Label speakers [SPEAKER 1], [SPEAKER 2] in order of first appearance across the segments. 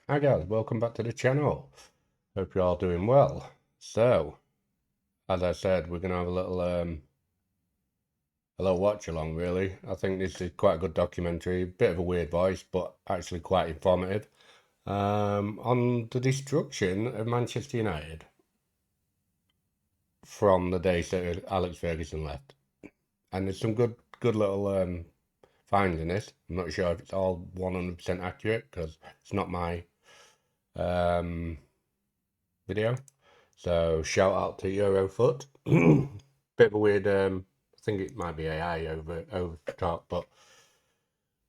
[SPEAKER 1] Hi guys, welcome back to the channel. Hope you're all doing well. So, as I said, we're gonna have a little watch along really. I think this is quite a good documentary, bit of a weird voice, but actually quite informative. On the destruction of Manchester United from the day Sir Alex Ferguson left. And there's some good little finds in this. I'm not sure if it's all 100% accurate because it's not my video. So shout out to Eurofoot. Bit of a weird, I think it might be AI over the top, but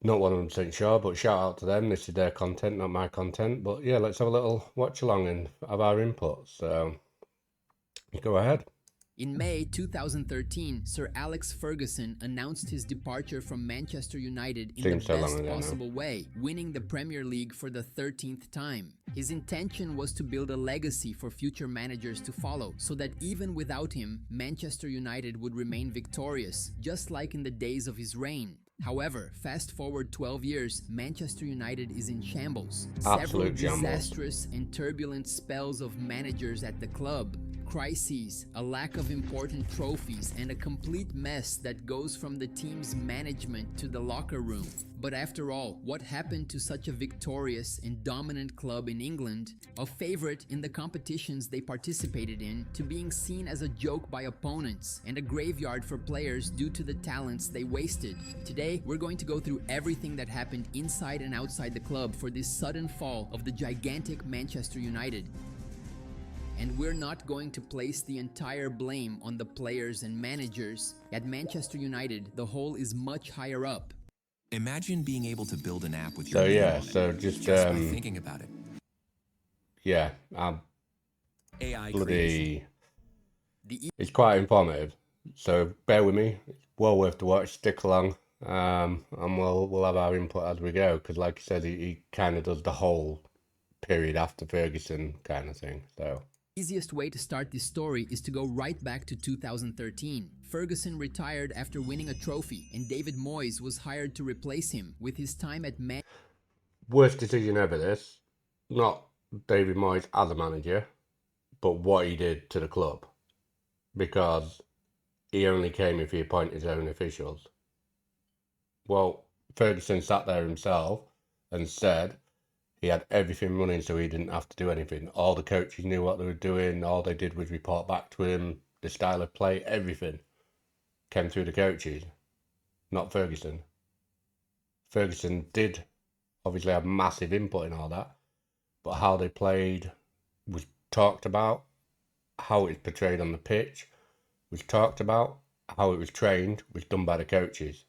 [SPEAKER 1] not 100% sure. But shout out to them. This is their content, not my content. But yeah, let's have a little watch along and have our input. So go ahead.
[SPEAKER 2] In May 2013, Sir Alex Ferguson announced his departure from Manchester United in
[SPEAKER 1] Seems
[SPEAKER 2] the
[SPEAKER 1] so long
[SPEAKER 2] best
[SPEAKER 1] ago now.
[SPEAKER 2] possible way, winning the Premier League for the 13th time. His intention was to build a legacy for future managers to follow, so that even without him, Manchester United would remain victorious, just like in the days of his reign. However, fast forward 12 years, Manchester United is in shambles. Several
[SPEAKER 1] Absolute shambles.
[SPEAKER 2] disastrous and turbulent spells of managers at the club. Crises, a lack of important trophies, and a complete mess that goes from the team's management to the locker room. But after all, what happened to such a victorious and dominant club in England, a favorite in the competitions they participated in, to being seen as a joke by opponents and a graveyard for players due to the talents they wasted? Today, we're going to go through everything that happened inside and outside the club for this sudden fall of the gigantic Manchester United. And we're not going to place the entire blame on the players and managers. At Manchester United, the hole is much higher up.
[SPEAKER 3] Imagine being able to build an app with
[SPEAKER 1] So
[SPEAKER 3] your name
[SPEAKER 1] yeah,
[SPEAKER 3] on it,
[SPEAKER 1] so just
[SPEAKER 3] by thinking about it.
[SPEAKER 1] yeah, I'm
[SPEAKER 3] AI creation.
[SPEAKER 1] bloody.
[SPEAKER 2] The
[SPEAKER 1] It's quite informative. So bear with me. It's well worth the watch. Stick along. And we'll have our input as we go, because like I said, he kind of does the whole period after Ferguson kind of thing. So
[SPEAKER 2] easiest way to start this story is to go right back to 2013. Ferguson retired after winning a trophy, and David Moyes was hired to replace him. With his time at
[SPEAKER 1] worst decision ever. This, not David Moyes as a manager, but what he did to the club, because he only came if he appointed his own officials. Well, Ferguson sat there himself and said he had everything running, so he didn't have to do anything. All the coaches knew what they were doing. All they did was report back to him. The style of play, everything came through the coaches, not Ferguson. Ferguson did obviously have massive input in all that, but how they played was talked about. How it was portrayed on the pitch was talked about. How it was trained was done by the coaches.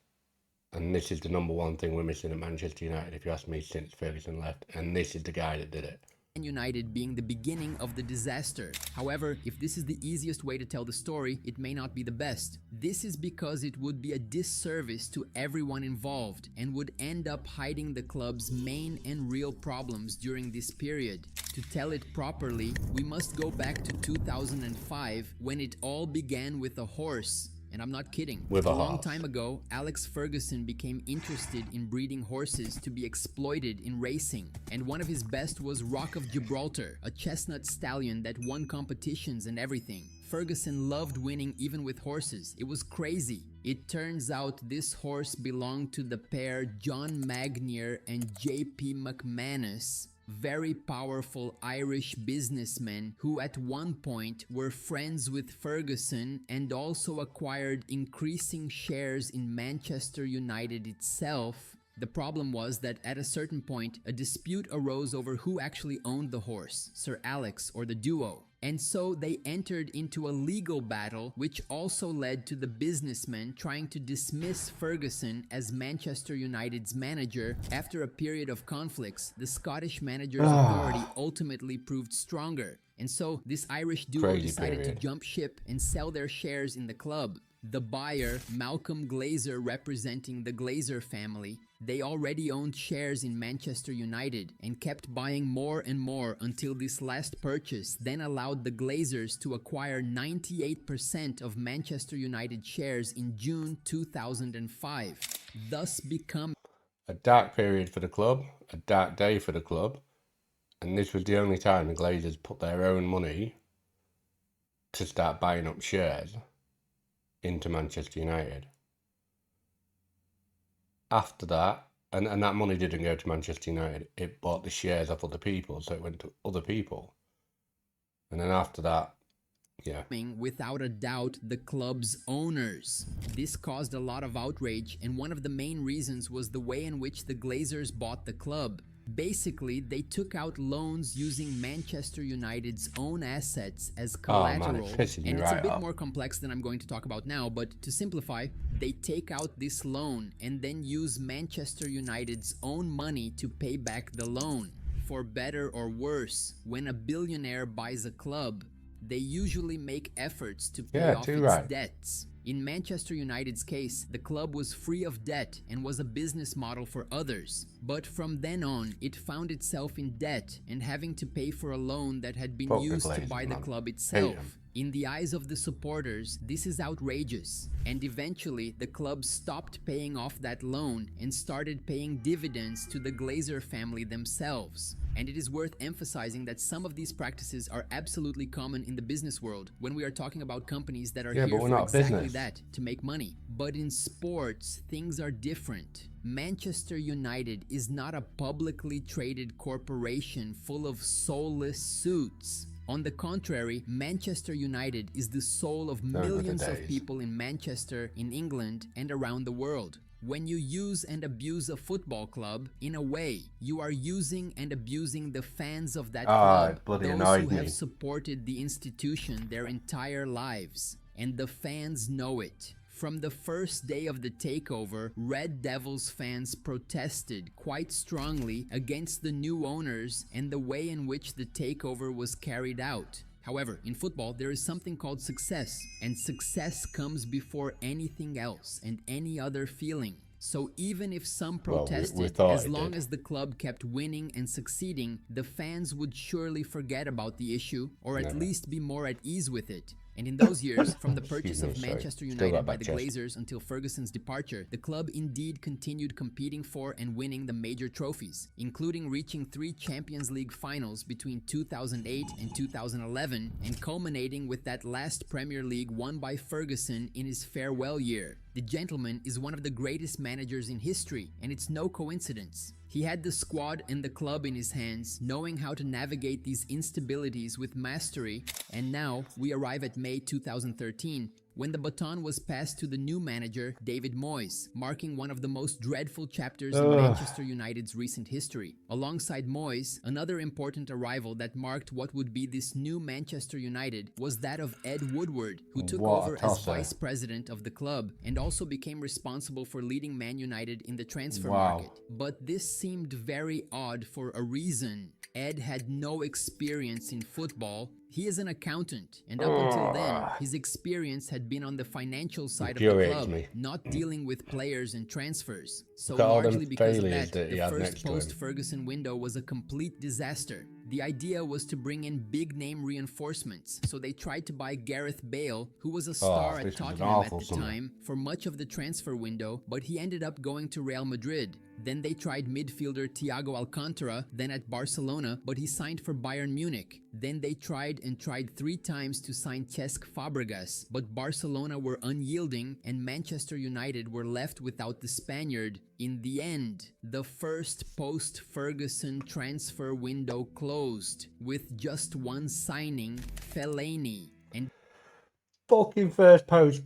[SPEAKER 1] And this is the number one thing we're missing at Manchester United, if you ask me, since Ferguson left. And this is the guy that did it.
[SPEAKER 2] United being the beginning of the disaster. However, if this is the easiest way to tell the story, it may not be the best. This is because it would be a disservice to everyone involved and would end up hiding the club's main and real problems during this period. To tell it properly, we must go back to 2005, when it all began with a horse. And I'm not kidding.
[SPEAKER 1] With a
[SPEAKER 2] long
[SPEAKER 1] horse.
[SPEAKER 2] time ago, Alex Ferguson became interested in breeding horses to be exploited in racing. And one of his best was Rock of Gibraltar, a chestnut stallion that won competitions and everything. Ferguson loved winning even with horses. It was crazy. It turns out this horse belonged to the pair John Magnier and J.P. McManus, very powerful Irish businessmen who at one point were friends with Ferguson and also acquired increasing shares in Manchester United itself. The problem was that at a certain point, a dispute arose over who actually owned the horse, Sir Alex or the duo. And so they entered into a legal battle, which also led to the businessmen trying to dismiss Ferguson as Manchester United's manager. After a period of conflicts, the Scottish manager's authority ultimately proved stronger. And so this Irish duo
[SPEAKER 1] Crazy
[SPEAKER 2] decided
[SPEAKER 1] period.
[SPEAKER 2] to jump ship and sell their shares in the club. The buyer, Malcolm Glazer, representing the Glazer family, they already owned shares in Manchester United and kept buying more and more until this last purchase then allowed the Glazers to acquire 98% of Manchester United shares in June 2005, thus becoming
[SPEAKER 1] A dark period for the club, a dark day for the club, And this was the only time the Glazers put their own money to start buying up shares into Manchester United. After that, and that money didn't go to Manchester United, it bought the shares off other people, so it went to other people. And then after that, yeah.
[SPEAKER 2] Without a doubt, the club's owners. This caused a lot of outrage, and one of the main reasons was the way in which the Glazers bought the club. Basically, they took out loans using Manchester United's own assets as collateral, and it's a bit more complex than I'm going to talk about now, but to simplify, they take out this loan and then use Manchester United's own money to pay back the loan. For better or worse, when a billionaire buys a club, they usually make efforts to pay off its debts. In Manchester United's case, the club was free of debt and was a business model for others. But from then on, it found itself in debt and having to pay for a loan that had been used to buy the club itself. In the eyes of the supporters, this is outrageous. And eventually, the club stopped paying off that loan and started paying dividends to the Glazer family themselves. And it is worth emphasizing that some of these practices are absolutely common in the business world when we are talking about companies that are here for exactly that, to make money. But in sports, things are different. Manchester United is not a publicly traded corporation full of soulless suits. On the contrary, Manchester United is the soul of millions of people in Manchester, in England, and around the world. When you use and abuse a football club, in a way, you are using and abusing the fans of that club, those who have supported the institution their entire lives. And the fans know it. From the first day of the takeover, Red Devils fans protested quite strongly against the new owners and the way in which the takeover was carried out. However, in football, there is something called success, and success comes before anything else and any other feeling. So even if some protested, as long as the club kept winning and succeeding, the fans would surely forget about the issue, or at least be more at ease with it. And in those years, from the purchase of Manchester United by the Glazers until Ferguson's departure, the club indeed continued competing for and winning the major trophies, including reaching 3 Champions League finals between 2008 and 2011, and culminating with that last Premier League won by Ferguson in his farewell year. The gentleman is one of the greatest managers in history, and it's no coincidence. He had the squad and the club in his hands, knowing how to navigate these instabilities with mastery, and now we arrive at May 2013, when the baton was passed to the new manager, David Moyes, marking one of the most dreadful chapters in Manchester United's recent history. Alongside Moyes, another important arrival that marked what would be this new Manchester United was that of Ed Woodward, who took over as vice president of the club and also became responsible for leading Man United in the transfer market. But this seemed very odd for a reason. Ed had no experience in football. He is an accountant, and up until then, his experience had been on the financial side of the club, not dealing with players and transfers. So largely because of that, the first post-Ferguson window was a complete disaster. The idea was to bring in big-name reinforcements, so they tried to buy Gareth Bale, who was a star at Tottenham at the time, for much of the transfer window, but he ended up going to Real Madrid. Then they tried midfielder Thiago Alcantara, then at Barcelona, but he signed for Bayern Munich. Then they tried 3 times to sign Cesc Fabregas, but Barcelona were unyielding and Manchester United were left without the Spaniard. In the end, the first post-Ferguson transfer window closed, with just one signing, Fellaini. And
[SPEAKER 1] fucking first post.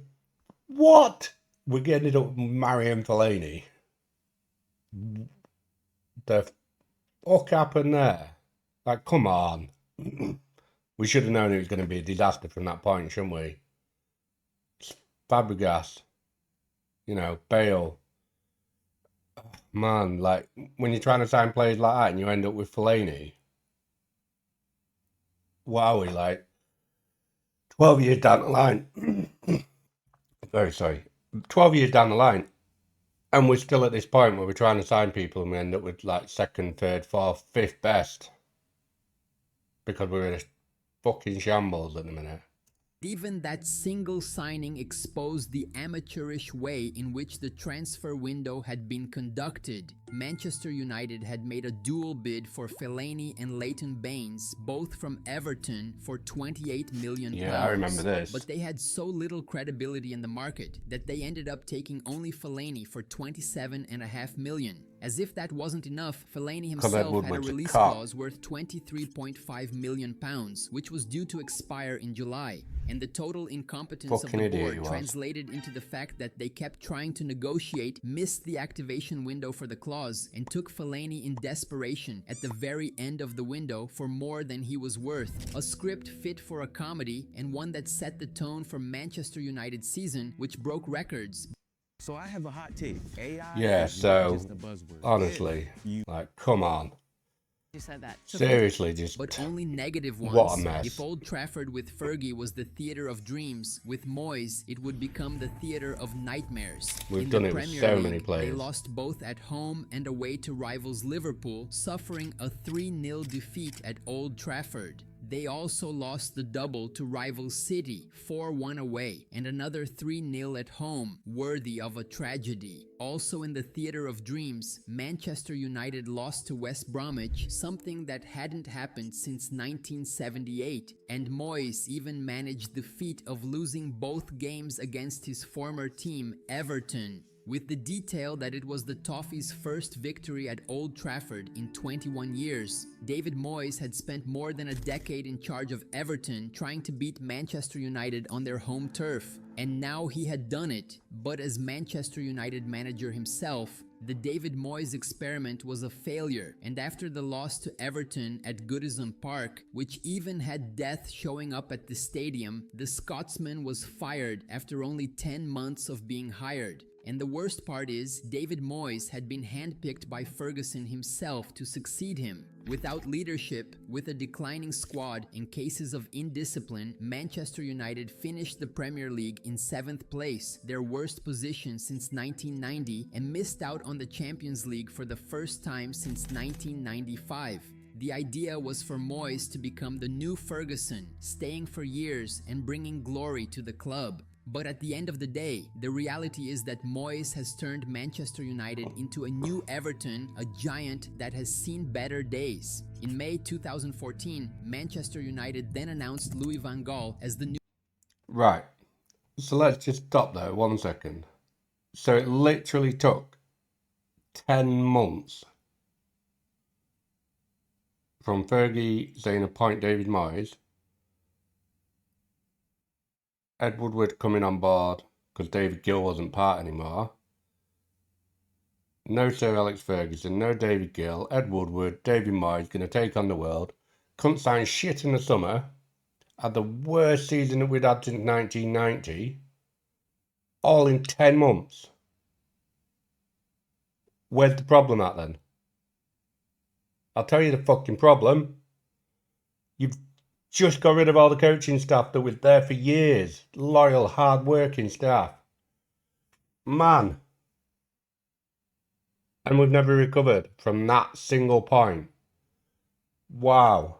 [SPEAKER 1] What? We ended up marrying Fellaini. The fuck happened there? Like, come on. We should have known it was going to be a disaster from that point, shouldn't we? Fabregas, Bale. Man, like, when you're trying to sign players like that and you end up with Fellaini, what are we, like, 12 years down the line? Very sorry. 12 years down the line, and we're still at this point where we're trying to sign people and we end up with, like, 2nd, 3rd, 4th, 5th best. Because we're in a fucking shambles at the minute.
[SPEAKER 2] Even that single signing exposed the amateurish way in which the transfer window had been conducted. Manchester United had made a dual bid for Fellaini and Leighton Baines, both from Everton, for £28 million.
[SPEAKER 1] Yeah, I remember this.
[SPEAKER 2] But they had so little credibility in the market that they ended up taking only Fellaini for £27.5 million. As if that wasn't enough, Fellaini himself had a release clause worth £23.5 million, which was due to expire in July. And the total incompetence of the board translated into the fact that they kept trying to negotiate, missed the activation window for the clause, and took Fellaini in desperation at the very end of the window for more than he was worth. A script fit for a comedy, and one that set the tone for Manchester United's season, which broke records.
[SPEAKER 4] So I have a hot take. AI
[SPEAKER 1] Yeah,
[SPEAKER 4] is
[SPEAKER 1] so,
[SPEAKER 4] not just a buzzword.
[SPEAKER 1] honestly, like, come on.
[SPEAKER 5] You said that.
[SPEAKER 1] Seriously, just
[SPEAKER 2] but only negative ones.
[SPEAKER 1] what a mess.
[SPEAKER 2] If Old Trafford with Fergie was the theatre of dreams, with Moyes it would become the theatre of nightmares.
[SPEAKER 1] We've done it with so many players.
[SPEAKER 2] They lost both at home and away to rivals Liverpool, suffering a 3-0 defeat at Old Trafford. They also lost the double to rival City, 4-1 away, and another 3-0 at home, worthy of a tragedy. Also in the theatre of dreams, Manchester United lost to West Bromwich, something that hadn't happened since 1978, and Moyes even managed the feat of losing both games against his former team, Everton, with the detail that it was the Toffees' first victory at Old Trafford in 21 years. David Moyes had spent more than a decade in charge of Everton trying to beat Manchester United on their home turf. And now he had done it, but as Manchester United manager himself, the David Moyes experiment was a failure, and after the loss to Everton at Goodison Park, which even had death showing up at the stadium, the Scotsman was fired after only 10 months of being hired. And the worst part is, David Moyes had been handpicked by Ferguson himself to succeed him. Without leadership, with a declining squad and cases of indiscipline, Manchester United finished the Premier League in 7th place, their worst position since 1990, and missed out on the Champions League for the first time since 1995. The idea was for Moyes to become the new Ferguson, staying for years and bringing glory to the club. But at the end of the day, the reality is that Moyes has turned Manchester United into a new Everton, a giant that has seen better days. In May 2014, Manchester United then announced Louis van Gaal as the new...
[SPEAKER 1] Right, so let's just stop there 1 second. So it literally took 10 months from Fergie saying appoint David Moyes, Ed Woodward coming on board because David Gill wasn't part anymore. No Sir Alex Ferguson, no David Gill, Ed Woodward, David Moyes going to take on the world. Couldn't sign shit in the summer. Had the worst season that we'd had since 1990. All in 10 months. Where's the problem at then? I'll tell you the fucking problem. You've just got rid of all the coaching staff that was there for years. Loyal, hard-working staff. Man. And we've never recovered from that single point. Wow.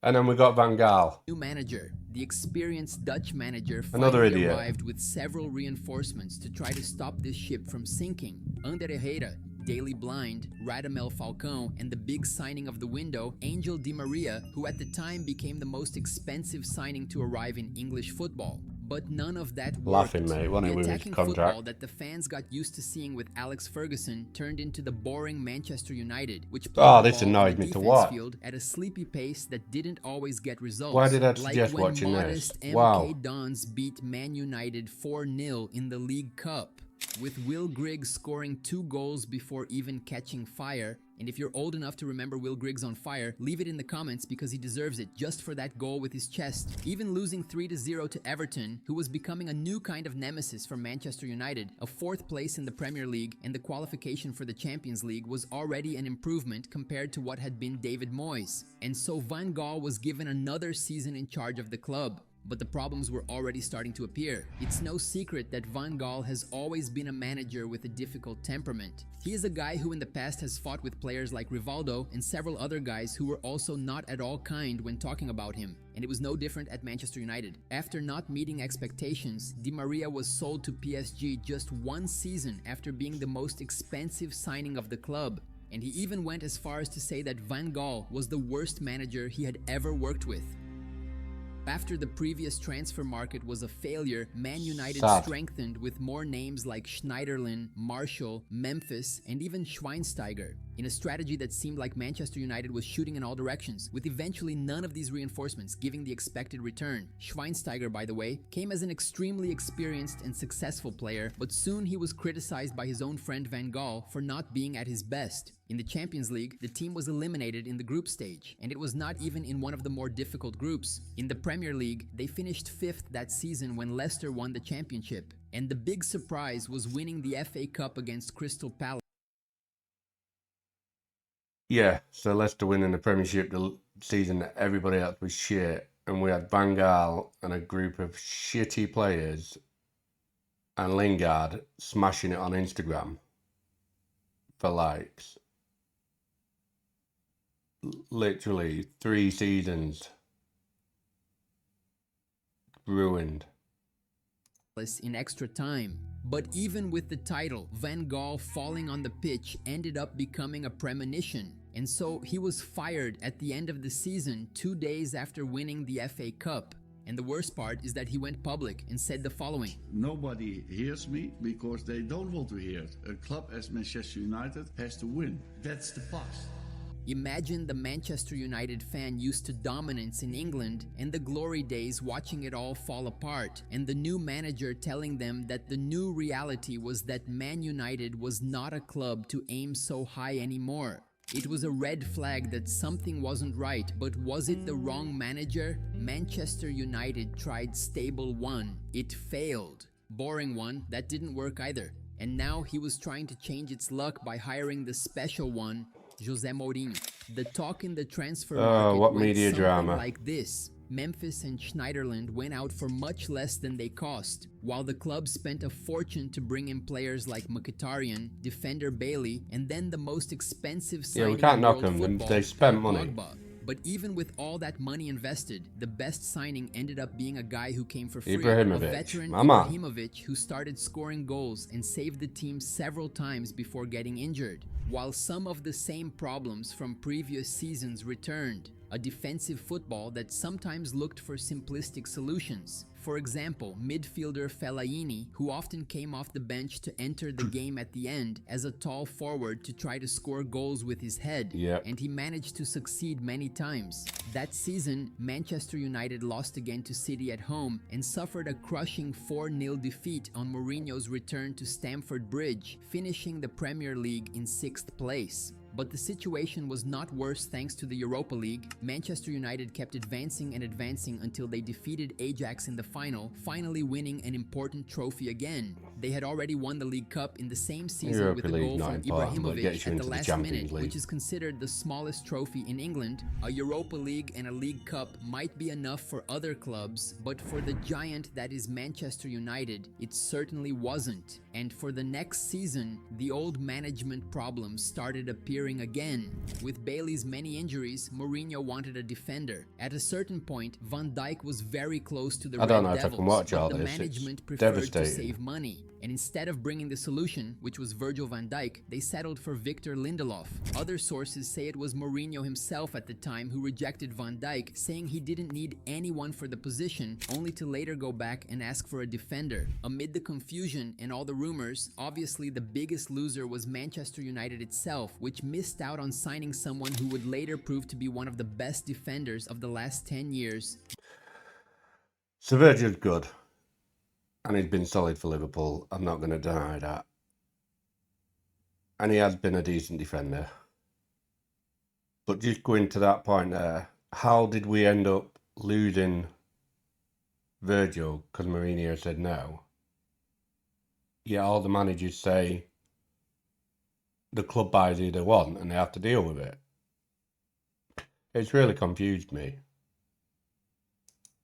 [SPEAKER 1] And then we got Van Gaal.
[SPEAKER 2] New manager, the experienced Dutch manager,
[SPEAKER 1] Another
[SPEAKER 2] finally
[SPEAKER 1] idiot.
[SPEAKER 2] arrived with several reinforcements to try to stop this ship from sinking. Ander Herrera, Daily Blind, Radamel Falcão, and the big signing of the window, Angel Di Maria, who at the time became the most expensive signing to arrive in English football. But none of that worked.
[SPEAKER 1] Laughing, mate, when he
[SPEAKER 2] The
[SPEAKER 1] was
[SPEAKER 2] attacking
[SPEAKER 1] contract.
[SPEAKER 2] football that the fans got used to seeing with Alex Ferguson turned into the boring Manchester United, which played the
[SPEAKER 1] this
[SPEAKER 2] ball
[SPEAKER 1] annoys
[SPEAKER 2] on the
[SPEAKER 1] me to
[SPEAKER 2] defense
[SPEAKER 1] watch.
[SPEAKER 2] field at a sleepy pace that didn't always get results.
[SPEAKER 1] Why did I
[SPEAKER 2] Like
[SPEAKER 1] suggest
[SPEAKER 2] when
[SPEAKER 1] watching this?
[SPEAKER 2] modest MK
[SPEAKER 1] Wow.
[SPEAKER 2] Dons beat Man United 4-0 in the League Cup, with Will Griggs scoring 2 goals before even catching fire. And if you're old enough to remember Will Griggs on fire, leave it in the comments because he deserves it just for that goal with his chest. Even losing 3-0 to Everton, who was becoming a new kind of nemesis for Manchester United, a 4th place in the Premier League and the qualification for the Champions League was already an improvement compared to what had been David Moyes. And so Van Gaal was given another season in charge of the club. but the problems were already starting to appear. It's no secret that Van Gaal has always been a manager with a difficult temperament. He is a guy who in the past has fought with players like Rivaldo and several other guys who were also not at all kind when talking about him, and it was no different at Manchester United. After not meeting expectations, Di Maria was sold to PSG just one season after being the most expensive signing of the club, and he even went as far as to say that Van Gaal was the worst manager he had ever worked with. After the previous transfer market was a failure, Man United
[SPEAKER 1] Sad.
[SPEAKER 2] strengthened with more names like Schneiderlin, Marshall, Memphis, and even Schweinsteiger, in a strategy that seemed like Manchester United was shooting in all directions, with eventually none of these reinforcements giving the expected return. Schweinsteiger, by the way, came as an extremely experienced and successful player, but soon he was criticized by his own friend Van Gaal for not being at his best. In the Champions League, the team was eliminated in the group stage, and it was not even in one of the more difficult groups. In the Premier League, they finished 5th that season when Leicester won the championship. And the big surprise was winning the FA Cup against Crystal Palace.
[SPEAKER 1] Yeah, so Leicester winning the Premiership the season that everybody else was shit, and we had Van Gaal and a group of shitty players and Lingard smashing it on Instagram for likes. Literally 3 seasons ruined.
[SPEAKER 2] In extra time. But even with the title, Van Gaal falling on the pitch ended up becoming a premonition. And so he was fired at the end of the season 2 days after winning the FA Cup. And the worst part is that he went public and said the following.
[SPEAKER 5] Nobody hears me because they don't want to hear it. A club as Manchester United has to win. That's the past.
[SPEAKER 2] Imagine the Manchester United fan used to dominance in England and the glory days watching it all fall apart, and the new manager telling them that the new reality was that Man United was not a club to aim so high anymore. It was a red flag that something wasn't right, but was it the wrong manager? Manchester United tried stable 1. It failed. Boring 1, that didn't work either. And now he was trying to change its luck by hiring the special one, Jose Mourinho. The talk in the transfer market
[SPEAKER 1] what
[SPEAKER 2] went
[SPEAKER 1] media
[SPEAKER 2] something
[SPEAKER 1] drama.
[SPEAKER 2] like this. Memphis and Schneiderlin went out for much less than they cost, while the club spent a fortune to bring in players like Mkhitaryan, defender Bailey, and then the most expensive signing
[SPEAKER 1] we can't
[SPEAKER 2] in
[SPEAKER 1] knock
[SPEAKER 2] world
[SPEAKER 1] them.
[SPEAKER 2] football,
[SPEAKER 1] They spent
[SPEAKER 2] Paul
[SPEAKER 1] money.
[SPEAKER 2] Pogba. But even with all that money invested, the best signing ended up being a guy who came for free, a
[SPEAKER 1] Ibrahimovic.
[SPEAKER 2] veteran
[SPEAKER 1] My man.
[SPEAKER 2] Ibrahimovic, who started scoring goals and saved the team several times before getting injured, while some of the same problems from previous seasons returned. A defensive football that sometimes looked for simplistic solutions. For example, midfielder Fellaini, who often came off the bench to enter the game at the end as a tall forward to try to score goals with his head,
[SPEAKER 1] Yep.
[SPEAKER 2] and he managed to succeed many times. That season, Manchester United lost again to City at home and suffered a crushing 4-0 defeat on Mourinho's return to Stamford Bridge, finishing the Premier League in 6th place. But the situation was not worse thanks to the Europa League. Manchester United kept advancing and advancing until they defeated Ajax in the final, finally winning an important trophy again. They had already won the League Cup in the same season
[SPEAKER 1] Europa
[SPEAKER 2] with a
[SPEAKER 1] League
[SPEAKER 2] goal
[SPEAKER 1] not
[SPEAKER 2] from
[SPEAKER 1] important, but it gets
[SPEAKER 2] Ibrahimovic
[SPEAKER 1] you
[SPEAKER 2] at the
[SPEAKER 1] into the
[SPEAKER 2] last
[SPEAKER 1] Champions
[SPEAKER 2] minute,
[SPEAKER 1] League.
[SPEAKER 2] which is considered the smallest trophy in England. A Europa League and a League Cup might be enough for other clubs, but for the giant that is Manchester United, it certainly wasn't. And for the next season, the old management problems started appearing again. With Bailey's many injuries, Mourinho wanted a defender. At a certain point, Van Dijk was very close to the
[SPEAKER 1] I don't
[SPEAKER 2] Red
[SPEAKER 1] know if I
[SPEAKER 2] Devils,
[SPEAKER 1] can watch
[SPEAKER 2] but
[SPEAKER 1] all
[SPEAKER 2] the
[SPEAKER 1] this. It's
[SPEAKER 2] management preferred to
[SPEAKER 1] devastating.
[SPEAKER 2] save money. And instead of bringing the solution, which was Virgil van Dijk, they settled for Victor Lindelof. Other sources say it was Mourinho himself at the time who rejected Van Dijk, saying he didn't need anyone for the position, only to later go back and ask for a defender. Amid the confusion and all the rumors, obviously the biggest loser was Manchester United itself, which missed out on signing someone who would later prove to be one of the best defenders of the last 10 years.
[SPEAKER 1] So Virgil's good. And he's been solid for Liverpool. I'm not going to deny that. And he has been a decent defender. But just going to that point there, how did we end up losing Virgil because Mourinho said no? Yeah, all the managers say the club buys who they want and they have to deal with it. It's really confused me.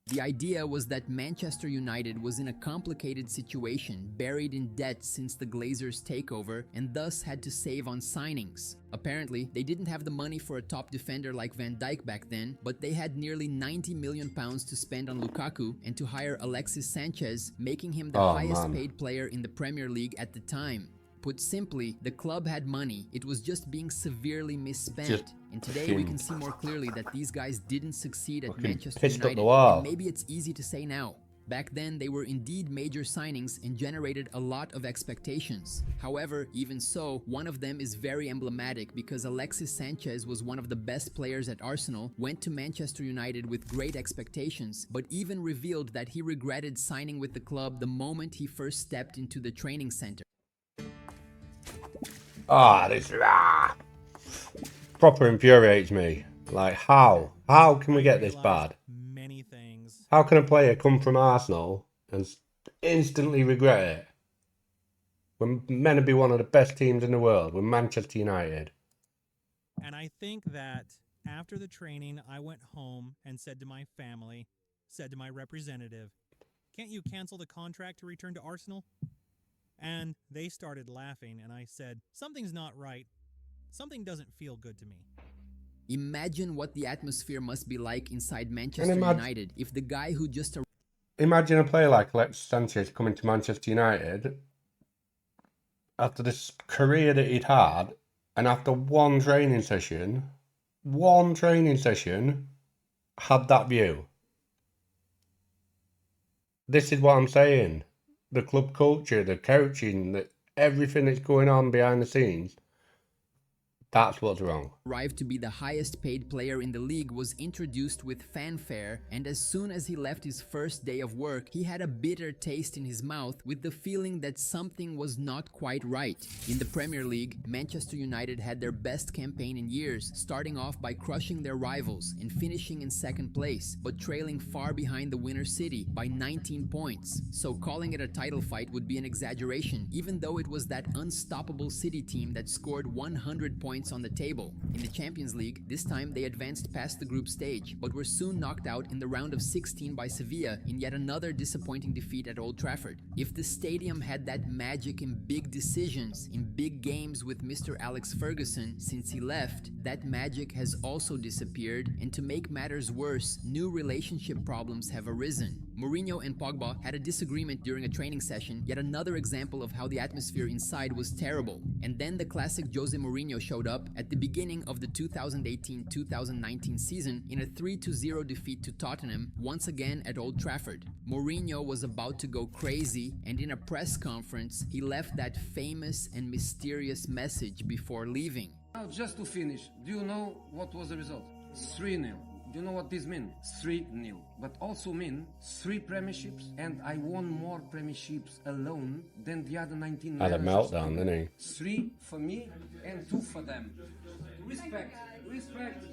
[SPEAKER 2] The idea was that Manchester United was in a complicated situation, buried in debt since the Glazers' takeover, and thus had to save on signings. Apparently, they didn't have the money for a top defender like Van Dijk back then, but they had nearly £90 million to spend on Lukaku and to hire Alexis Sanchez, making him the highest paid player in the Premier League at the time. Put simply, the club had money, it was just being severely misspent. And today we can see more clearly that these guys didn't succeed at Manchester United. And maybe it's easy to say now. Back then, they were indeed major signings and generated a lot of expectations. However, even so, one of them is very emblematic because Alexis Sanchez was one of the best players at Arsenal, went to Manchester United with great expectations, but even revealed that he regretted signing with the club the moment he first stepped into the training center.
[SPEAKER 1] This proper infuriates me. Like, how? How can we get this bad?
[SPEAKER 6] Many things.
[SPEAKER 1] How can a player come from Arsenal and instantly regret it? We're meant to be one of the best teams in the world. We're Manchester United.
[SPEAKER 6] And I think that after the training, I went home and said to my family, said to my representative, "Can't you cancel the contract to return to Arsenal?" And they started laughing, and I said, "Something's not right. Something doesn't feel good to me."
[SPEAKER 2] Imagine what the atmosphere must be like inside Manchester United if the guy who just...
[SPEAKER 1] Imagine a player like Alexis Sanchez coming to Manchester United after this career that he'd had, and after one training session, had that view. This is what I'm saying. The club culture, the coaching, everything that's going on behind the scenes, that's what's wrong.
[SPEAKER 2] Arrived to be the highest paid player in the league, was introduced with fanfare, and as soon as he left his first day of work, he had a bitter taste in his mouth with the feeling that something was not quite right. In the Premier League, Manchester United had their best campaign in years, starting off by crushing their rivals and finishing in second place, but trailing far behind the winner City by 19 points. So calling it a title fight would be an exaggeration, even though it was that unstoppable City team that scored 100 points on the table. In the Champions League, this time they advanced past the group stage, but were soon knocked out in the round of 16 by Sevilla in yet another disappointing defeat at Old Trafford. If the stadium had that magic in big decisions, in big games with Mr. Alex Ferguson since he left, that magic has also disappeared, and to make matters worse, new relationship problems have arisen. Mourinho and Pogba had a disagreement during a training session, yet another example of how the atmosphere inside was terrible. And then the classic Jose Mourinho showed up at the beginning of the 2018-2019 season in a 3-0 defeat to Tottenham, once again at Old Trafford. Mourinho was about to go crazy, and in a press conference, he left that famous and mysterious message before leaving.
[SPEAKER 7] Now, just to finish, do you know what was the result? 3-0. Do you know what this means? 3-0. But also mean 3 premierships, and I won more premierships alone than the other 19
[SPEAKER 1] Had a
[SPEAKER 7] managers.
[SPEAKER 1] meltdown, didn't he?
[SPEAKER 7] 3 for me and 2 for them. Respect, respect,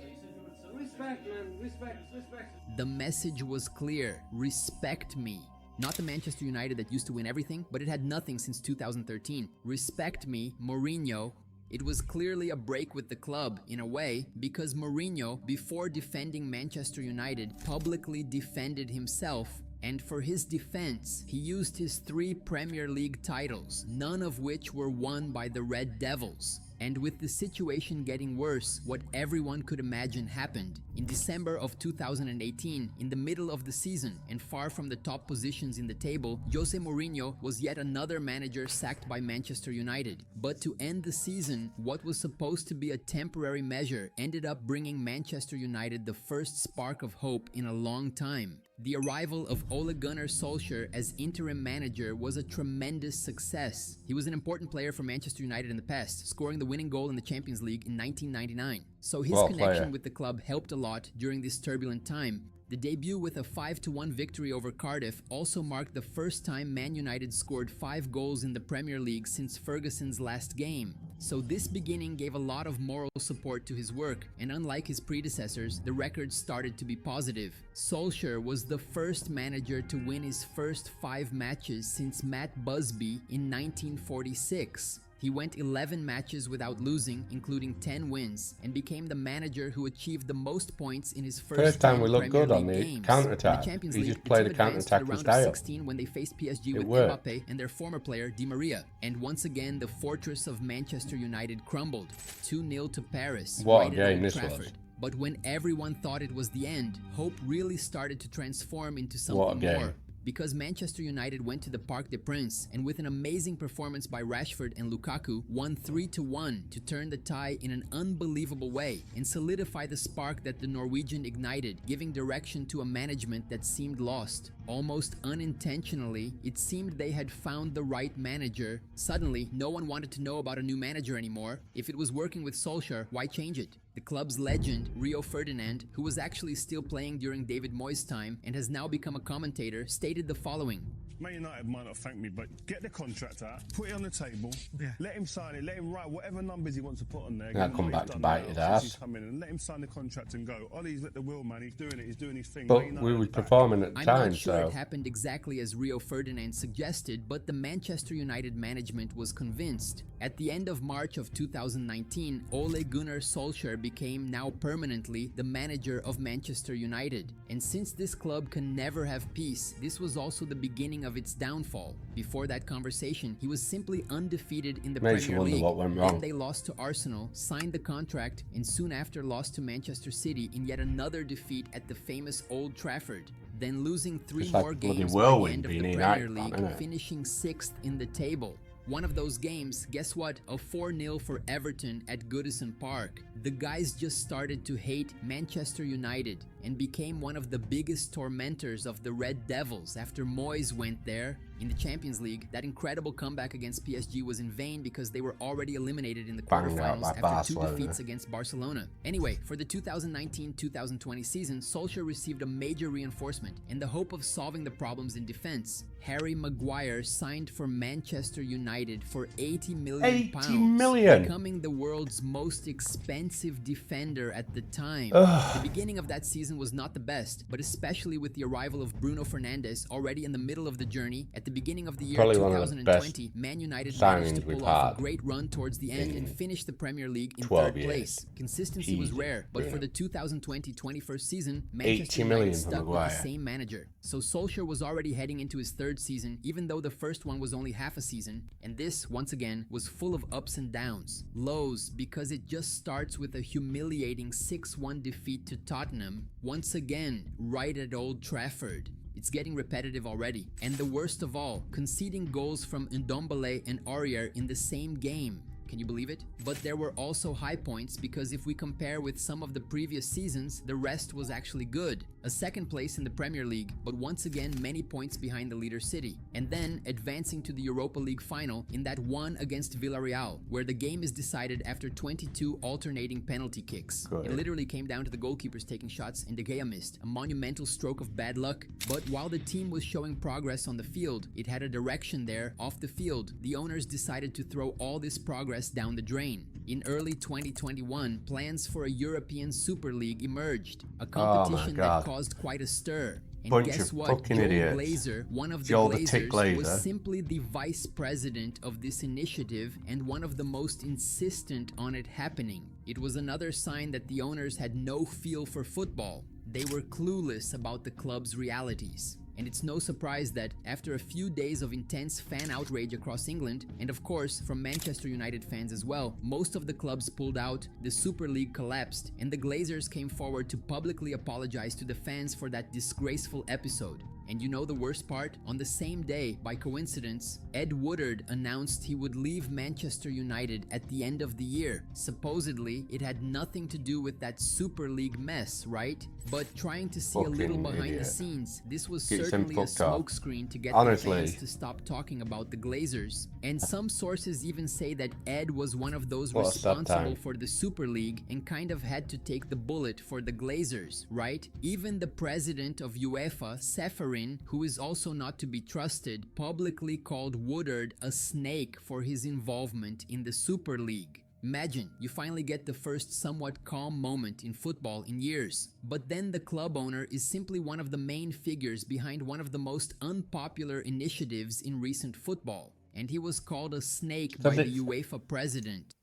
[SPEAKER 7] respect, man, respect.
[SPEAKER 2] The message was clear: respect me. Not the Manchester United that used to win everything, but it had nothing since 2013. Respect me, Mourinho. It was clearly a break with the club, in a way, because Mourinho, before defending Manchester United, publicly defended himself, and for his defense, he used his 3 Premier League titles, none of which were won by the Red Devils. And with the situation getting worse, what everyone could imagine happened. In December of 2018, in the middle of the season and far from the top positions in the table, Jose Mourinho was yet another manager sacked by Manchester United. But to end the season, what was supposed to be a temporary measure ended up bringing Manchester United the first spark of hope in a long time. The arrival of Ole Gunnar Solskjaer as interim manager was a tremendous success. He was an important player for Manchester United in the past, scoring the winning goal in the Champions League in 1999. So his connection with the club helped a lot during this turbulent time. The debut with a 5-1 victory over Cardiff also marked the first time Man United scored 5 goals in the Premier League since Ferguson's last game. So this beginning gave a lot of moral support to his work, and unlike his predecessors, the record started to be positive. Solskjaer was the first manager to win his first 5 matches since Matt Busby in 1946. He went 11 matches without losing, including 10 wins, and became the manager who achieved the most points in his first
[SPEAKER 1] time
[SPEAKER 2] 10
[SPEAKER 1] we looked
[SPEAKER 2] Premier
[SPEAKER 1] good on
[SPEAKER 2] League
[SPEAKER 1] the
[SPEAKER 2] games.
[SPEAKER 1] counter-attack.
[SPEAKER 2] In the Champions
[SPEAKER 1] He
[SPEAKER 2] League,
[SPEAKER 1] just
[SPEAKER 2] the
[SPEAKER 1] played
[SPEAKER 2] team
[SPEAKER 1] a
[SPEAKER 2] advanced to the
[SPEAKER 1] counter-attacking
[SPEAKER 2] round
[SPEAKER 1] style.
[SPEAKER 2] of 16 when they faced PSG
[SPEAKER 1] It
[SPEAKER 2] with
[SPEAKER 1] worked.
[SPEAKER 2] Mbappe and their former player Di Maria. And once again, the fortress of Manchester United crumbled, 2-0 to Paris,
[SPEAKER 1] What a
[SPEAKER 2] right at
[SPEAKER 1] game
[SPEAKER 2] Old
[SPEAKER 1] this was.
[SPEAKER 2] Trafford. But when everyone thought it was the end, hope really started to transform into
[SPEAKER 1] What a
[SPEAKER 2] something
[SPEAKER 1] game.
[SPEAKER 2] more. Because Manchester United went to the Parc des Princes and with an amazing performance by Rashford and Lukaku, won 3-1 to turn the tie in an unbelievable way and solidify the spark that the Norwegian ignited, giving direction to a management that seemed lost. Almost unintentionally, it seemed they had found the right manager. Suddenly, no one wanted to know about a new manager anymore. If it was working with Solskjaer, why change it? The club's legend, Rio Ferdinand, who was actually still playing during David Moyes' time and has now become a commentator, stated the following.
[SPEAKER 8] Man United might not thank me, but get the contract out, put it on the table, let him sign it, let him write whatever numbers he wants to put on there.
[SPEAKER 1] That'll
[SPEAKER 8] give him
[SPEAKER 1] come
[SPEAKER 8] what
[SPEAKER 1] back
[SPEAKER 8] he's
[SPEAKER 1] to
[SPEAKER 8] done
[SPEAKER 1] bite
[SPEAKER 8] now
[SPEAKER 1] his
[SPEAKER 8] since
[SPEAKER 1] ass.
[SPEAKER 8] he's come in, and let him sign the contract and go. Ollie's let the wheel, man. He's doing it. He's doing his thing.
[SPEAKER 1] But
[SPEAKER 8] Man United
[SPEAKER 1] we
[SPEAKER 8] are
[SPEAKER 1] was
[SPEAKER 8] back.
[SPEAKER 1] performing at the
[SPEAKER 2] I'm
[SPEAKER 1] time,
[SPEAKER 2] not sure
[SPEAKER 1] so
[SPEAKER 2] it happened exactly as Rio Ferdinand suggested, but the Manchester United management was convinced. At the end of March of 2019, Ole Gunnar Solskjaer became now permanently the manager of Manchester United. And since this club can never have peace, this was also the beginning of its downfall. Before that conversation, he was simply undefeated in the
[SPEAKER 1] Makes you
[SPEAKER 2] Premier
[SPEAKER 1] wonder
[SPEAKER 2] League.
[SPEAKER 1] what went
[SPEAKER 2] Then
[SPEAKER 1] wrong.
[SPEAKER 2] they lost to Arsenal, signed the contract, and soon after lost to Manchester City in yet another defeat at the famous Old Trafford. Then losing 3
[SPEAKER 1] It's like
[SPEAKER 2] more
[SPEAKER 1] bloody
[SPEAKER 2] games by the
[SPEAKER 1] whirlwind
[SPEAKER 2] end of the
[SPEAKER 1] being
[SPEAKER 2] Premier
[SPEAKER 1] United fan,
[SPEAKER 2] League,
[SPEAKER 1] innit?
[SPEAKER 2] finishing 6th in the table. One of those games, guess what? A 4-0 for Everton at Goodison Park. The guys just started to hate Manchester United and became one of the biggest tormentors of the Red Devils after Moyes went there. In the Champions League, that incredible comeback against PSG was in vain because they were already eliminated in the
[SPEAKER 1] Banged out
[SPEAKER 2] quarterfinals
[SPEAKER 1] by
[SPEAKER 2] after 2
[SPEAKER 1] Barcelona.
[SPEAKER 2] defeats against Barcelona. Anyway, for the 2019-2020 season, Solskjaer received a major reinforcement in the hope of solving the problems in defense. Harry Maguire signed for Manchester United for £80 million,
[SPEAKER 1] 80 million?
[SPEAKER 2] becoming the world's most expensive defender at the time. The beginning of that season was not the best, but especially with the arrival of Bruno Fernandes already in the middle of the journey, at the beginning of the year
[SPEAKER 1] Probably one of the
[SPEAKER 2] 2020, Man United managed to
[SPEAKER 1] signings we've
[SPEAKER 2] pull off
[SPEAKER 1] had
[SPEAKER 2] a great run towards the end and finish the Premier League in
[SPEAKER 1] 12
[SPEAKER 2] third
[SPEAKER 1] years.
[SPEAKER 2] place. Consistency was
[SPEAKER 1] Easy.
[SPEAKER 2] rare, but for
[SPEAKER 1] Yeah.
[SPEAKER 2] the 2020-21st season,
[SPEAKER 1] 80
[SPEAKER 2] Manchester
[SPEAKER 1] million
[SPEAKER 2] United
[SPEAKER 1] for
[SPEAKER 2] stuck with the
[SPEAKER 1] Maguire.
[SPEAKER 2] same manager. So Solskjaer was already heading into his third season, even though the first one was only half a season, and this, once again, was full of ups and downs. Lows, because it just starts with a humiliating 6-1 defeat to Tottenham, once again, right at Old Trafford. It's getting repetitive already. And the worst of all, conceding goals from Ndombele and Aurier in the same game. Can you believe it? But there were also high points because if we compare with some of the previous seasons, the rest was actually good. A second place in the Premier League, but once again many points behind the leader City. And then advancing to the Europa League final in that one against Villarreal, where the game is decided after 22 alternating penalty kicks.
[SPEAKER 1] Good.
[SPEAKER 2] It literally came down to the goalkeepers taking shots and De Gea missed, a monumental stroke of bad luck. But while the team was showing progress on the field, it had a direction there off the field. The owners decided to throw all this progress down the drain. In early 2021, plans for a European Super League emerged, a competition that
[SPEAKER 1] God.
[SPEAKER 2] caused quite a stir. And
[SPEAKER 1] Bunch
[SPEAKER 2] guess
[SPEAKER 1] of
[SPEAKER 2] what?
[SPEAKER 1] fucking
[SPEAKER 2] Joel
[SPEAKER 1] idiots.
[SPEAKER 2] Glazer, one of the
[SPEAKER 1] Joel the Tick
[SPEAKER 2] Glazers,
[SPEAKER 1] Glazer.
[SPEAKER 2] was simply the vice president of this initiative and one of the most insistent on it happening. It was another sign that the owners had no feel for football. They were clueless about the club's realities. And it's no surprise that after a few days of intense fan outrage across England, and of course from Manchester United fans as well, most of the clubs pulled out, the Super League collapsed, and the Glazers came forward to publicly apologize to the fans for that disgraceful episode. And you know the worst part? On the same day, by coincidence, Ed Woodard announced he would leave Manchester United at the end of the year. Supposedly, it had nothing to do with that Super League mess, right? But trying to see a little
[SPEAKER 1] Fucking
[SPEAKER 2] behind the
[SPEAKER 1] idiot.
[SPEAKER 2] scenes, this was
[SPEAKER 1] Gets them
[SPEAKER 2] certainly a
[SPEAKER 1] fucked up.
[SPEAKER 2] smokescreen to get
[SPEAKER 1] Honestly.
[SPEAKER 2] the fans to stop talking about the Glazers. And some sources even say that Ed was one of those
[SPEAKER 1] What a sad
[SPEAKER 2] responsible
[SPEAKER 1] time.
[SPEAKER 2] for the Super League and kind of had to take the bullet for the Glazers, right? Even the president of UEFA, Seferin, who is also not to be trusted, publicly called Woodard a snake for his involvement in the Super League. Imagine, you finally get the first somewhat calm moment in football in years, but then the club owner is simply one of the main figures behind one of the most unpopular initiatives in recent football. and he was called a snake
[SPEAKER 1] Does
[SPEAKER 2] by
[SPEAKER 1] it-
[SPEAKER 2] the UEFA president.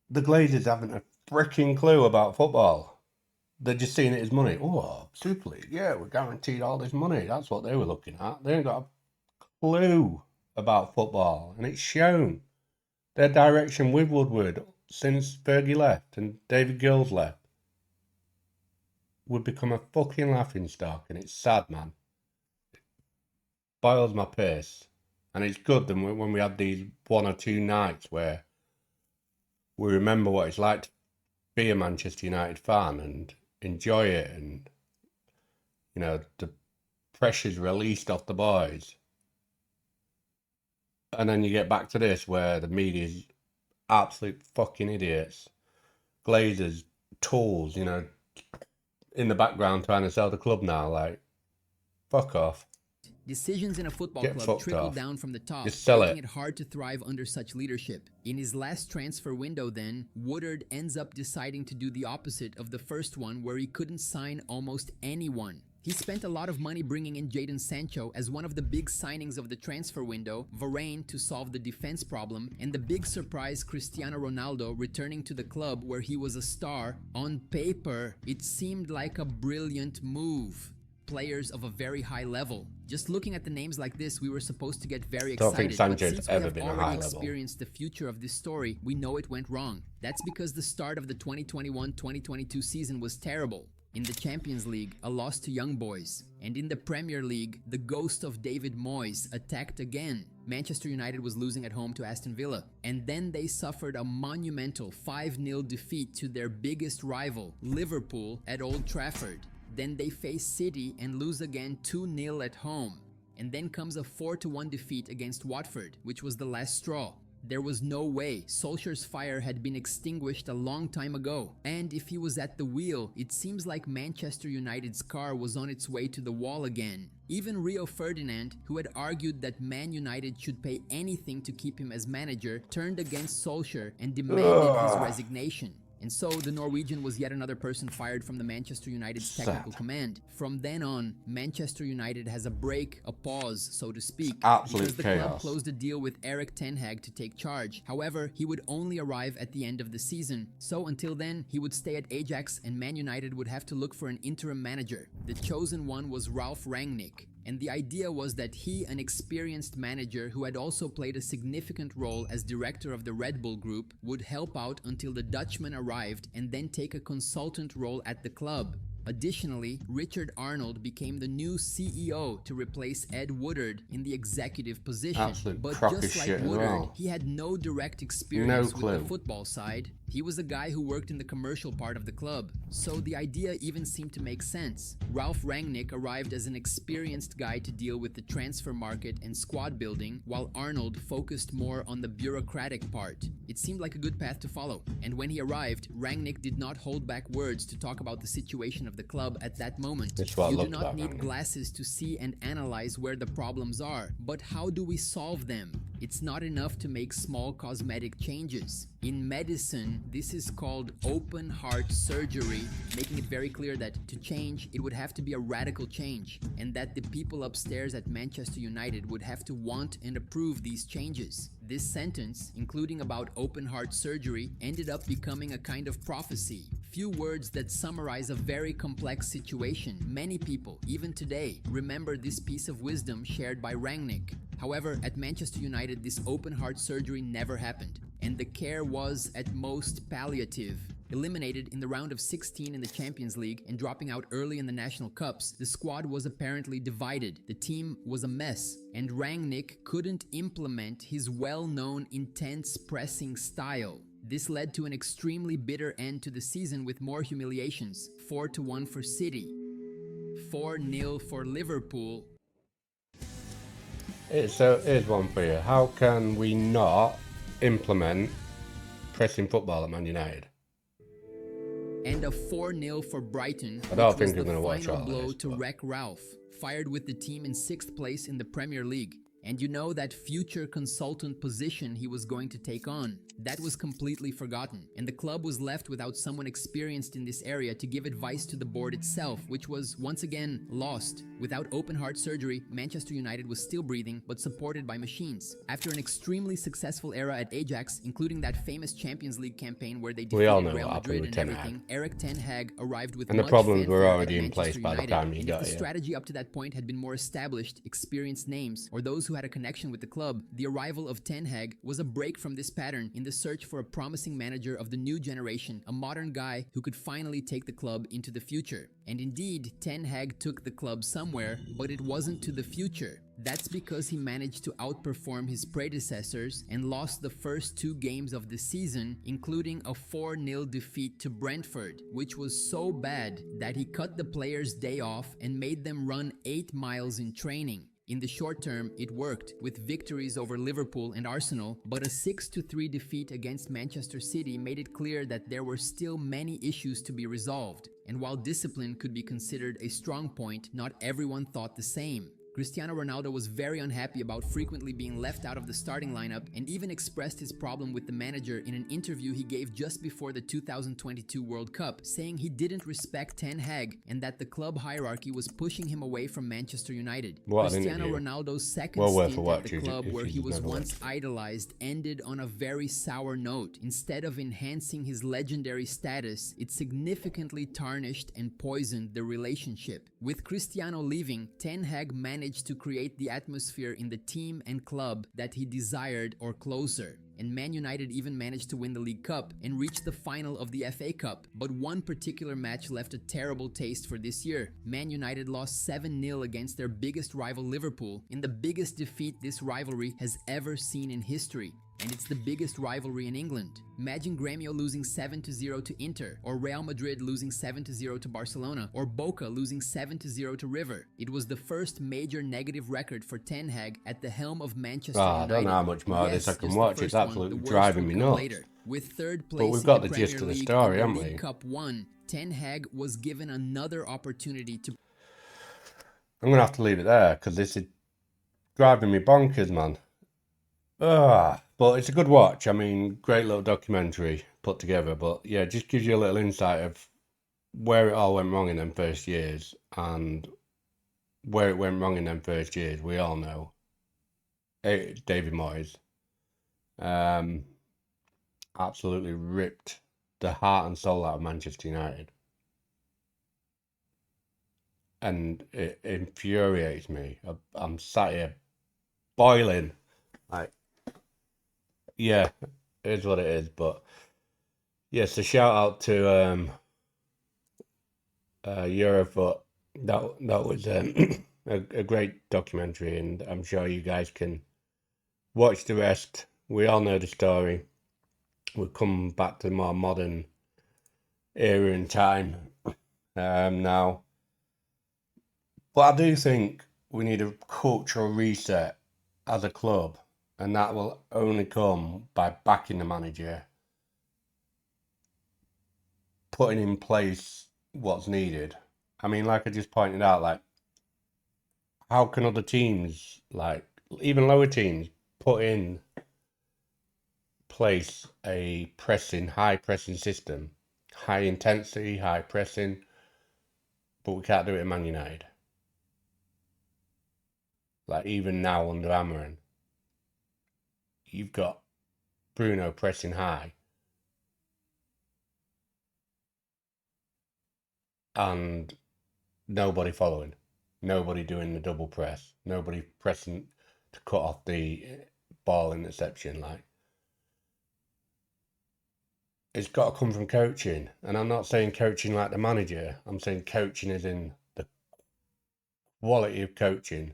[SPEAKER 1] The Glazers haven't a freaking clue about football. They're just seeing it as money. Oh, Super League, yeah, we're guaranteed all this money. That's what they were looking at. They ain't got a clue about football, and it's shown. Their direction with Woodward since Fergie left and David Gills left would become a fucking laughing stock, and it's sad, man. Boils my piss, and it's good that when we had these 1 or 2 nights where we remember what it's like to be a Manchester United fan and enjoy it, and you know the pressure's released off the boys, and then you get back to this where the media's absolute fucking idiots, Glazers, tools, you know, in the background trying to sell the club now. Like, fuck off.
[SPEAKER 2] Decisions in a football
[SPEAKER 1] Get
[SPEAKER 2] club
[SPEAKER 1] fucked
[SPEAKER 2] trickle
[SPEAKER 1] off.
[SPEAKER 2] down from the top,
[SPEAKER 1] Just sell
[SPEAKER 2] making
[SPEAKER 1] it.
[SPEAKER 2] it hard to thrive under such leadership. In his last transfer window then, Woodard ends up deciding to do the opposite of the first one, where he couldn't sign almost anyone. He spent a lot of money bringing in Jadon Sancho as one of the big signings of the transfer window, Varane to solve the defense problem, and the big surprise Cristiano Ronaldo returning to the club where he was a star. On paper, it seemed like a brilliant move. Players of a very high level. Just looking at the names like this, we were supposed to get very
[SPEAKER 1] Don't think
[SPEAKER 2] excited, but
[SPEAKER 1] Sancho's
[SPEAKER 2] since we
[SPEAKER 1] ever
[SPEAKER 2] have
[SPEAKER 1] been a
[SPEAKER 2] already
[SPEAKER 1] high level.
[SPEAKER 2] experienced the future of this story, we know it went wrong. That's because the start of the 2021-2022 season was terrible. In the Champions League, a loss to Young Boys. And in the Premier League, the ghost of David Moyes attacked again. Manchester United was losing at home to Aston Villa. And then they suffered a monumental 5-0 defeat to their biggest rival, Liverpool, at Old Trafford. Then they face City and lose again 2-0 at home. And then comes a 4-1 defeat against Watford, which was the last straw. There was no way. Solskjaer's fire had been extinguished a long time ago. And if he was at the wheel, it seems like Manchester United's car was on its way to the wall again. Even Rio Ferdinand, who had argued that Man United should pay anything to keep him as manager, turned against Solskjaer and demanded his resignation. And so the Norwegian was yet another person fired from the Manchester United's technical command. From then on, Manchester United has a break, a pause, so to speak,
[SPEAKER 1] Absolute
[SPEAKER 2] because the club
[SPEAKER 1] chaos.
[SPEAKER 2] closed a deal with Erik ten Hag to take charge. However, he would only arrive at the end of the season. So until then, he would stay at Ajax and Man United would have to look for an interim manager. The chosen one was Ralf Rangnick. And the idea was that he, an experienced manager who had also played a significant role as director of the Red Bull Group, would help out until the Dutchman arrived and then take a consultant role at the club. Additionally, Richard Arnold became the new CEO to replace Ed Woodard in the executive position.
[SPEAKER 1] Absolute
[SPEAKER 2] But
[SPEAKER 1] crock of
[SPEAKER 2] just like
[SPEAKER 1] shit as
[SPEAKER 2] Woodard,
[SPEAKER 1] well.
[SPEAKER 2] he had no direct experience with
[SPEAKER 1] clue.
[SPEAKER 2] the football side. He was a guy who worked in the commercial part of the club. So the idea even seemed to make sense. Ralf Rangnick arrived as an experienced guy to deal with the transfer market and squad building, while Arnold focused more on the bureaucratic part. It seemed like a good path to follow. And when he arrived, Rangnick did not hold back words to talk about the situation of the club at that moment.
[SPEAKER 1] That's what I
[SPEAKER 2] You do
[SPEAKER 1] loved
[SPEAKER 2] not
[SPEAKER 1] about
[SPEAKER 2] need
[SPEAKER 1] Rangnick.
[SPEAKER 2] glasses to see and analyze where the problems are, but how do we solve them? It's not enough to make small cosmetic changes. In medicine, this is called open heart surgery, making it very clear that to change, it would have to be a radical change, and that the people upstairs at Manchester United would have to want and approve these changes. This sentence, including about open heart surgery, ended up becoming a kind of prophecy. Few words that summarize a very complex situation. Many people, even today, remember this piece of wisdom shared by Rangnick. However, at Manchester United, this open heart surgery never happened, and the care was at most palliative. Eliminated in the round of 16 in the Champions League and dropping out early in the National Cups, the squad was apparently divided. The team was a mess, and Rangnick couldn't implement his well-known intense pressing style. This led to an extremely bitter end to the season with more humiliations. 4-1 for City, 4-0 for Liverpool.
[SPEAKER 1] So here's one for you. How can we not implement pressing football at Man United?
[SPEAKER 2] And a 4-0 for Brighton,
[SPEAKER 1] I don't
[SPEAKER 2] which was
[SPEAKER 1] think I'm
[SPEAKER 2] the
[SPEAKER 1] gonna watch
[SPEAKER 2] final
[SPEAKER 1] all of
[SPEAKER 2] blow
[SPEAKER 1] this,
[SPEAKER 2] to
[SPEAKER 1] but-
[SPEAKER 2] wreck Ralph. Fired with the team in 6th place in the Premier League. And you know that future consultant position he was going to take on? That was completely forgotten, and the club was left without someone experienced in this area to give advice to the board itself, which was once again lost. Without open heart surgery, Manchester United was still breathing, but supported by machines. After an extremely successful era at Ajax, including that famous Champions League campaign where they
[SPEAKER 1] We all
[SPEAKER 2] defeated
[SPEAKER 1] know
[SPEAKER 2] Real
[SPEAKER 1] what happened
[SPEAKER 2] Madrid
[SPEAKER 1] with
[SPEAKER 2] and
[SPEAKER 1] Ten Hag.
[SPEAKER 2] everything, Erik Ten Hag arrived with
[SPEAKER 1] And the
[SPEAKER 2] much
[SPEAKER 1] problems were
[SPEAKER 2] fanfare at
[SPEAKER 1] already in
[SPEAKER 2] Manchester
[SPEAKER 1] place by the
[SPEAKER 2] United.
[SPEAKER 1] time he
[SPEAKER 2] And
[SPEAKER 1] got
[SPEAKER 2] if the
[SPEAKER 1] here.
[SPEAKER 2] strategy up to that point had been more established, experienced names, or those who had a connection with the club, the arrival of Ten Hag was a break from this pattern in the search for a promising manager of the new generation, a modern guy who could finally take the club into the future. And indeed, Ten Hag took the club somewhere, but it wasn't to the future. That's because he managed to outperform his predecessors and lost the first 2 games of the season, including a 4-0 defeat to Brentford, which was so bad that he cut the players' day off and made them run 8 miles in training. In the short term, it worked, with victories over Liverpool and Arsenal, but a 6-3 defeat against Manchester City made it clear that there were still many issues to be resolved. And while discipline could be considered a strong point, not everyone thought the same. Cristiano Ronaldo was very unhappy about frequently being left out of the starting lineup and even expressed his problem with the manager in an interview he gave just before the 2022 World Cup, saying he didn't respect Ten Hag and that the club hierarchy was pushing him away from Manchester United.
[SPEAKER 1] What an
[SPEAKER 2] Cristiano
[SPEAKER 1] interview.
[SPEAKER 2] Ronaldo's second
[SPEAKER 1] Well worth a
[SPEAKER 2] stint at
[SPEAKER 1] watch
[SPEAKER 2] the club,
[SPEAKER 1] if
[SPEAKER 2] where he
[SPEAKER 1] you've
[SPEAKER 2] was
[SPEAKER 1] never
[SPEAKER 2] once
[SPEAKER 1] watched.
[SPEAKER 2] idolized, ended on a very sour note. Instead of enhancing his legendary status, it significantly tarnished and poisoned the relationship. With Cristiano leaving, Ten Hag managed to create the atmosphere in the team and club that he desired, or closer. And Man United even managed to win the League Cup and reach the final of the FA Cup. But one particular match left a terrible taste for this year. Man United lost 7-0 against their biggest rival Liverpool, in the biggest defeat this rivalry has ever seen in history. And it's the biggest rivalry in England. Imagine Grêmio losing 7-0 to Inter, or Real Madrid losing 7-0 to Barcelona, or Boca losing 7-0 to River. It was the first major negative record for Ten Hag at the helm of Manchester United.
[SPEAKER 1] I don't know how much more of this I can
[SPEAKER 2] just the
[SPEAKER 1] watch. It's
[SPEAKER 2] first one,
[SPEAKER 1] absolutely
[SPEAKER 2] the worst
[SPEAKER 1] driving
[SPEAKER 2] would
[SPEAKER 1] me
[SPEAKER 2] come
[SPEAKER 1] nuts.
[SPEAKER 2] later. With third
[SPEAKER 1] But
[SPEAKER 2] place
[SPEAKER 1] we've
[SPEAKER 2] in
[SPEAKER 1] got
[SPEAKER 2] the
[SPEAKER 1] the gist
[SPEAKER 2] Premier
[SPEAKER 1] of the
[SPEAKER 2] League
[SPEAKER 1] story,
[SPEAKER 2] and the
[SPEAKER 1] haven't
[SPEAKER 2] League
[SPEAKER 1] we?
[SPEAKER 2] Cup won, Ten Hag was given another opportunity to
[SPEAKER 1] I'm going to have to leave it there because this is driving me bonkers, man. But it's a good watch. I mean, great little documentary put together. But yeah, it just gives you a little insight of where it all went wrong in them first years. And where it went wrong in them first years, we all know. David Moyes absolutely ripped the heart and soul out of Manchester United. And it infuriates me. I'm sat here boiling. Like, yeah, it is what it is. But yes, a shout out to Eurofoot. That was a great documentary, and I'm sure you guys can watch the rest. We all know the story. We'll come back to the more modern era in time now. But I do think we need a cultural reset as a club, and that will only come by backing the manager, putting in place what's needed. I mean, like I just pointed out, like, how can other teams, like even lower teams, put in place a high pressing system, high intensity, high pressing, but we can't do it in Man United. Like, even now under Amarin, you've got Bruno pressing high and nobody following, nobody doing the double press, nobody pressing to cut off the ball interception. Like, it's got to come from coaching. And I'm not saying coaching like the manager. I'm saying coaching as in the quality of coaching,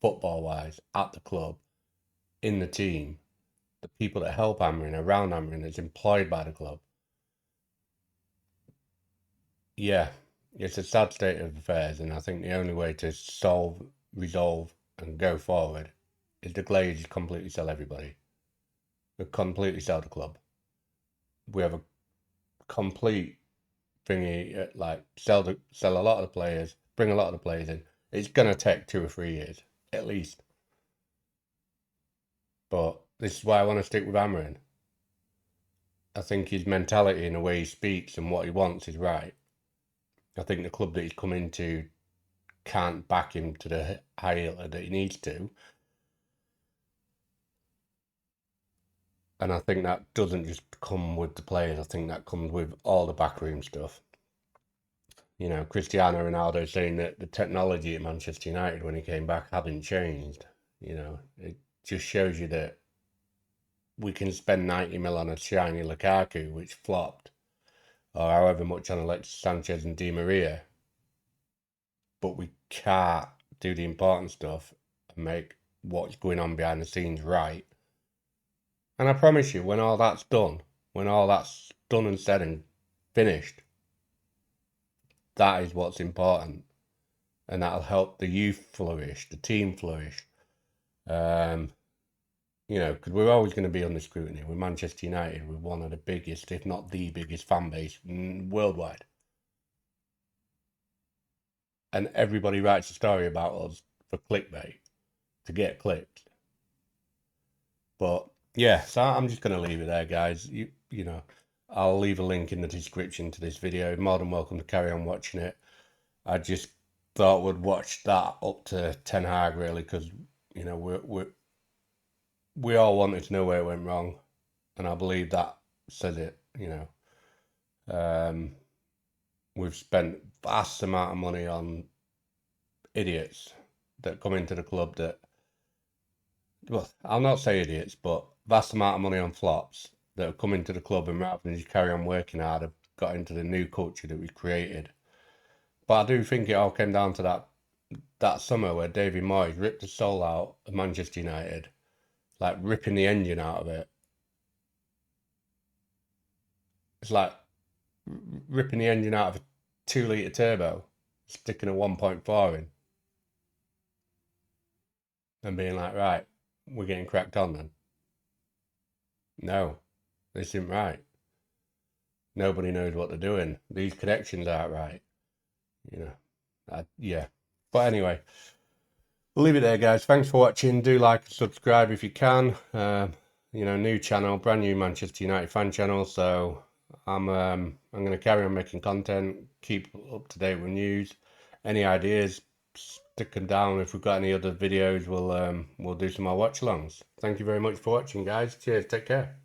[SPEAKER 1] football-wise, at the club, in the team, the people that help Amarin, around Amarin, that's employed by the club. Yeah, it's a sad state of affairs, and I think the only way to resolve, and go forward is the Glazers completely sell everybody. They completely sell the club. We have a complete thingy, like sell a lot of the players, bring a lot of the players in. It's gonna take 2 or 3 years at least. But this is why I want to stick with Amorim. I think his mentality and the way he speaks and what he wants is right. I think the club that he's come into can't back him to the height that he needs to. And I think that doesn't just come with the players. I think that comes with all the backroom stuff. You know, Cristiano Ronaldo saying that the technology at Manchester United when he came back hadn't changed. You know, it just shows you that we can spend 90 mil on a shiny Lukaku, which flopped, or however much on Alexis Sanchez and Di Maria, but we can't do the important stuff and make what's going on behind the scenes right. And I promise you, when all that's done and said and finished, that is what's important. And that'll help the youth flourish, the team flourish. You know, because we're always going to be under scrutiny. With Manchester United, we're one of the biggest, if not the biggest fan base worldwide. And everybody writes a story about us for clickbait, to get clicked. But yeah, so I'm just going to leave it there, guys. You know, I'll leave a link in the description to this video. You're more than welcome to carry on watching it. I just thought we'd watch that up to Ten Hag, really, because, you know, we all wanted to know where it went wrong, and I believe that says it. You know, we've spent vast amount of money on idiots that come into the club that, well, I'll not say idiots, but vast amount of money on flops that have come into the club and rather than just carry on working hard have got into the new culture that we've created. But I do think it all came down to that summer where David Moyes ripped the soul out of Manchester United, like ripping the engine out of it. It's like ripping the engine out of a 2-litre turbo, sticking a 1.4 in, and being like, right, we're getting cracked on then. No, this isn't right. Nobody knows what they're doing. These connections aren't right. You know, yeah. But anyway, we'll leave it there, guys. Thanks for watching. Do like and subscribe if you can. You know, new channel, brand new Manchester United fan channel. So I'm going to carry on making content, keep up to date with news. Any ideas, stick them down. If we've got any other videos, we'll do some more watch alongs. Thank you very much for watching, guys. Cheers. Take care.